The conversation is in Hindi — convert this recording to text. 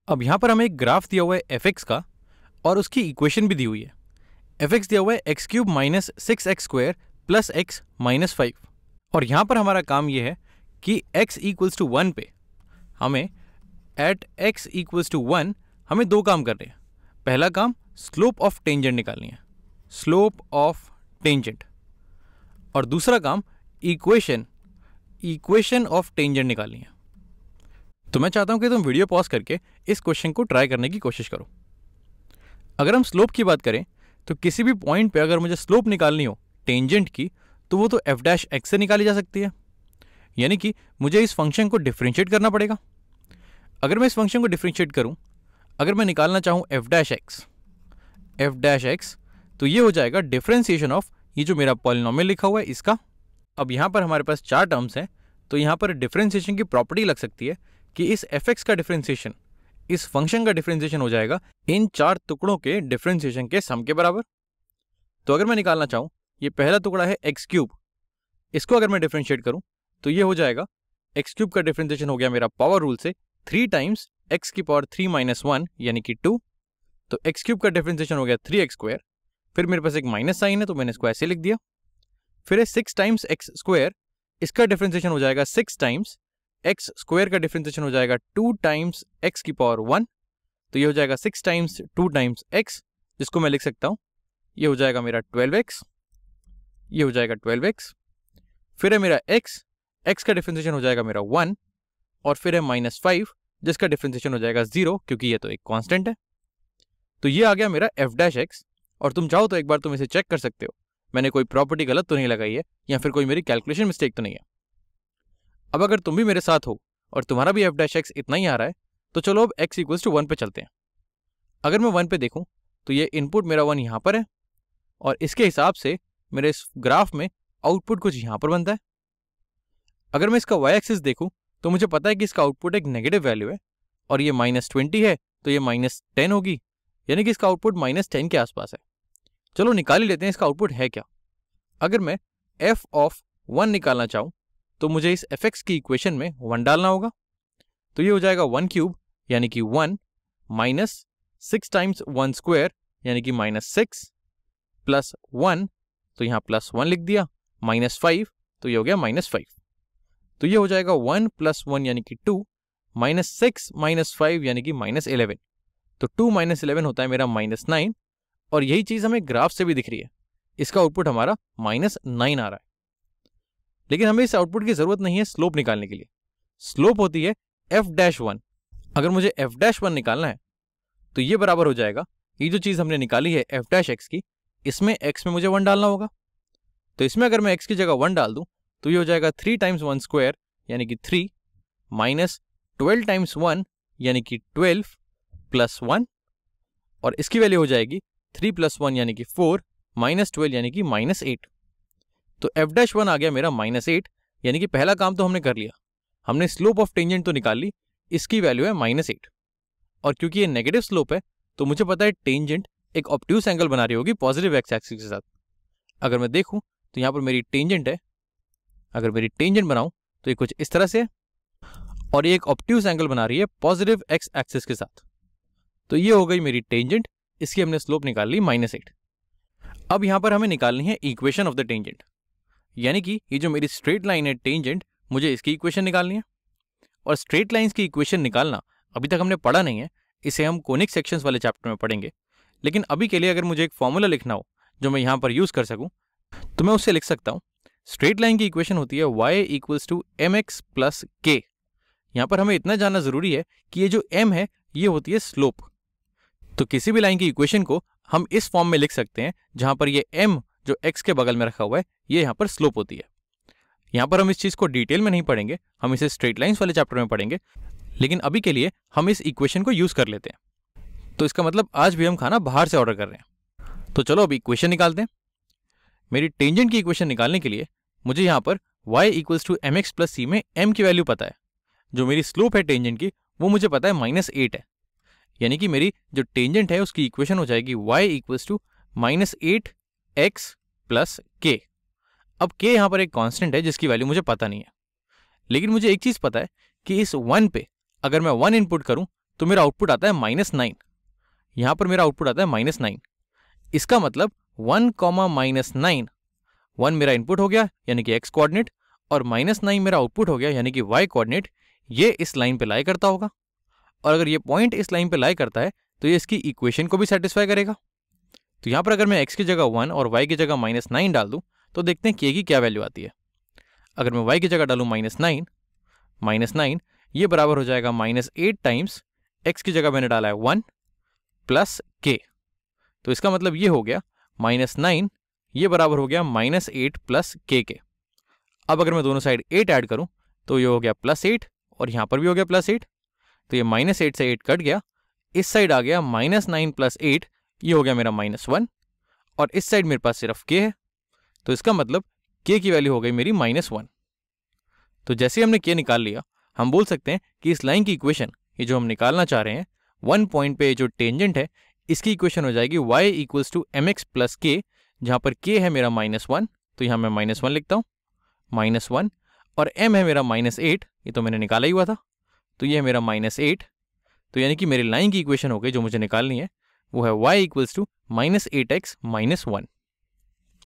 अब यहाँ पर हमें एक ग्राफ दिया हुआ है एफ का और उसकी इक्वेशन भी दी हुई है। एफ दिया हुआ है x cube minus 6x square plus x minus 5। और यहाँ पर हमारा काम ये है कि x इक्वल्स टू 1 पे हमें एट x इक्वल्स टू 1 हमें दो काम करने हैं। पहला काम स्लोप ऑफ टेंजेंट निकालनी है, स्लोप ऑफ टेंजेंट, और दूसरा काम इक्वेशन ऑफ टेंजेंट निकालनी है। तो मैं चाहता हूं कि तुम वीडियो पॉज करके इस क्वेश्चन को ट्राई करने की कोशिश करो। अगर हम स्लोप की बात करें तो किसी भी पॉइंट पे अगर मुझे स्लोप निकालनी हो टेंजेंट की तो वो तो एफ डैश एक्स से निकाली जा सकती है, यानी कि मुझे इस फंक्शन को डिफरेंशिएट करना पड़ेगा। अगर मैं इस फंक्शन को डिफरेंशिएट करूं, अगर मैं निकालना चाहूं एफ डैश एक्स तो ये हो जाएगा डिफरेंशिएशन ऑफ ये जो मेरा पॉलिनोमियल लिखा हुआ है इसका। अब यहाँ पर हमारे पास चार टर्म्स हैं, तो यहाँ पर डिफरेंशिएशन की प्रॉपर्टी लग सकती है कि इस एफ एक्स का डिफरेंशिएशन इस फंक्शन का डिफरेंशिएशन हो जाएगा इन चार टुकड़ों के डिफरेंशिएशन के सम के बराबर। तो अगर मैं निकालना चाहूँ, ये पहला टुकड़ा है एक्स क्यूब, इसको अगर मैं डिफरेंशिएट करूँ तो ये हो जाएगा एक्स क्यूब का डिफरेंशिएशन हो गया मेरा पावर रूल से 3 टाइम्स एक्स की पावर 3 माइनस 1 यानी कि 2। तो एक्स क्यूब का डिफरेंशिएशन हो गया 3x स्क्वायर, फिर मेरे पास एक माइनस साइन है तो मैंने इसको ऐसे लिख दिया। फिर है 6 टाइम्स एक्स स्क्वायर, इसका डिफरेंशिएशन हो जाएगा 6 टाइम्स एक्स स्क्वायर का डिफरेंशिएशन हो जाएगा 2 टाइम्स एक्स की पावर 1, तो ये हो जाएगा 6 टाइम्स 2 टाइम्स एक्स, जिसको मैं लिख सकता हूँ ये हो जाएगा मेरा 12x, ये हो जाएगा 12x। फिर है मेरा x का डिफरेंशिएशन हो जाएगा मेरा 1, और फिर है माइनस 5 जिसका डिफरेंशिएशन हो जाएगा 0 क्योंकि ये तो एक कांस्टेंट है। तो ये आ गया मेरा एफ डैश एक्स, और तुम चाहो तो एक बार तुम इसे चेक कर सकते हो मैंने कोई प्रॉपर्टी गलत तो नहीं लगाई है या फिर कोई मेरी कैलकुलेशन मिस्टेक तो नहीं है। अब अगर तुम भी मेरे साथ हो और तुम्हारा भी एफ डैश एक्स इतना ही आ रहा है तो चलो अब x इक्वल्स टू 1 पे चलते हैं। अगर मैं 1 पे देखूं तो ये इनपुट मेरा 1 यहाँ पर है और इसके हिसाब से मेरे इस ग्राफ में आउटपुट कुछ यहाँ पर बनता है। अगर मैं इसका y एक्सिस देखूं तो मुझे पता है कि इसका आउटपुट एक नेगेटिव वैल्यू है और ये -20 है तो ये -10 होगी, यानी कि इसका आउटपुट -10 के आसपास है। चलो निकाल ही लेते हैं इसका आउटपुट है क्या। अगर मैं f ऑफ 1 निकालना चाहूँ तो मुझे इस fx की इक्वेशन में 1 डालना होगा, तो ये हो जाएगा 1 क्यूब यानी कि 1 माइनस 6 टाइम्स 1 स्क्वायर यानी कि -6 प्लस 1, तो यहाँ +1 लिख दिया, -5 तो ये हो गया -5, तो ये हो जाएगा 1 + 1 यानी कि 2, -6 - 5 यानी कि -11, तो 2 - 11 होता है मेरा -9, और यही चीज़ हमें ग्राफ से भी दिख रही है। इसका आउटपुट हमारा -9 आ रहा है। लेकिन हमें इस आउटपुट की ज़रूरत नहीं है स्लोप निकालने के लिए। स्लोप होती है f-1। अगर मुझे f-1 निकालना है तो ये बराबर हो जाएगा ये जो चीज़ हमने निकाली है f-x की, इसमें x में मुझे 1 डालना होगा। तो इसमें अगर मैं x की जगह 1 डाल दूं तो ये हो जाएगा 3 टाइम्स 1 स्क्वायर यानी कि 3 माइनस 12 टाइम्स 1 यानी कि 12 प्लस 1, और इसकी वैल्यू हो जाएगी 3 + 1 यानी कि 4 -12 यानी कि -8। तो f-1 आ गया मेरा -8, यानी कि पहला काम तो हमने कर लिया, हमने स्लोप ऑफ टेंजेंट तो निकाल ली, इसकी वैल्यू है -8। और क्योंकि ये नेगेटिव स्लोप है तो मुझे पता है टेंजेंट एक ऑब्ट्यूस एंगल बना रही होगी पॉजिटिव एक्स एक्सिस के साथ। अगर मैं देखूं तो यहाँ पर मेरी टेंजेंट है, अगर मेरी टेंजेंट बनाऊं तो ये कुछ इस तरह से है और ये एक ऑब्ट्यूस एंगल बना रही है पॉजिटिव एक्स एक्सिस के साथ। तो ये हो गई मेरी टेंजेंट, इसकी हमने स्लोप निकाल ली -8। अब यहाँ पर हमें निकालनी है इक्वेशन ऑफ द टेंजेंट, यानी कि ये जो मेरी स्ट्रेट लाइन है टेंजेंट, मुझे इसकी इक्वेशन निकालनी है। और स्ट्रेट लाइंस की इक्वेशन निकालना अभी तक हमने पढ़ा नहीं है, इसे हम कोनिक सेक्शंस वाले चैप्टर में पढ़ेंगे। लेकिन अभी के लिए अगर मुझे एक फॉर्मूला लिखना हो जो मैं यहाँ पर यूज़ कर सकूँ तो मैं उससे लिख सकता हूँ। स्ट्रेट लाइन की इक्वेशन होती है y = mx + k। यहाँ पर हमें इतना जानना ज़रूरी है कि ये जो m है ये होती है स्लोप। तो किसी भी लाइन की इक्वेशन को हम इस फॉर्म में लिख सकते हैं जहाँ पर ये m जो x के बगल में रखा हुआ है ये यहाँ पर स्लोप होती है। यहाँ पर हम इस चीज़ को डिटेल में नहीं पढ़ेंगे, हम इसे स्ट्रेट लाइंस वाले चैप्टर में पढ़ेंगे, लेकिन अभी के लिए हम इस इक्वेशन को यूज़ कर लेते हैं। तो इसका मतलब आज भी हम खाना बाहर से ऑर्डर कर रहे हैं। तो चलो अब इक्वेशन निकालते हैं। मेरी टेंजेंट की इक्वेशन निकालने के लिए मुझे यहाँ पर y = mx + c में m की वैल्यू पता है, जो मेरी स्लोप है टेंजेंट की वो मुझे पता है -8 है, यानी कि मेरी जो टेंजेंट है उसकी इक्वेशन हो जाएगी y = -8x + k। अब k यहाँ पर एक कांस्टेंट है जिसकी वैल्यू मुझे पता नहीं है, लेकिन मुझे एक चीज़ पता है कि इस 1 पे अगर मैं 1 इनपुट करूँ तो मेरा आउटपुट आता है -9। यहाँ पर मेरा आउटपुट आता है -9। इसका मतलब 1, -9, 1 मेरा इनपुट हो गया यानी कि x कोऑर्डिनेट, और -9 मेरा आउटपुट हो गया यानी कि y कोऑर्डिनेट। ये इस लाइन पे लाई करता होगा, और अगर ये पॉइंट इस लाइन पे लाई करता है तो ये इसकी इक्वेशन को भी सेटिस्फाई करेगा। तो यहाँ पर अगर मैं x की जगह 1 और y की जगह -9 डाल दूँ तो देखते हैं k की क्या वैल्यू आती है। अगर मैं y की जगह डालूँ -9, ये बराबर हो जाएगा -8 टाइम्स x की जगह मैंने डाला है 1 प्लस k। तो इसका मतलब ये हो गया -9, ये बराबर हो गया -8 प्लस k के। अब अगर मैं दोनों साइड 8 ऐड करूं तो ये हो गया +8, और यहाँ पर भी हो गया +8। तो ये -8 से 8 कट गया, इस साइड आ गया -9 + 8, ये हो गया मेरा -1, और इस साइड मेरे पास सिर्फ k है। तो इसका मतलब k की वैल्यू हो गई मेरी -1। तो जैसे हमने k निकाल लिया, हम बोल सकते हैं कि इस लाइन की इक्वेशन, ये जो हम निकालना चाह रहे हैं, 1 पॉइंट पे जो टेंजेंट है, इसकी इक्वेशन हो जाएगी y = mx + k, जहाँ पर k है मेरा -1, तो यहाँ मैं -1 लिखता हूँ, -1, और m है मेरा -8, ये तो मैंने निकाला ही हुआ था, तो ये है मेरा -8। तो यानी कि मेरी लाइन की इक्वेशन हो गई जो मुझे निकालनी है, वो है y = -8x - 1।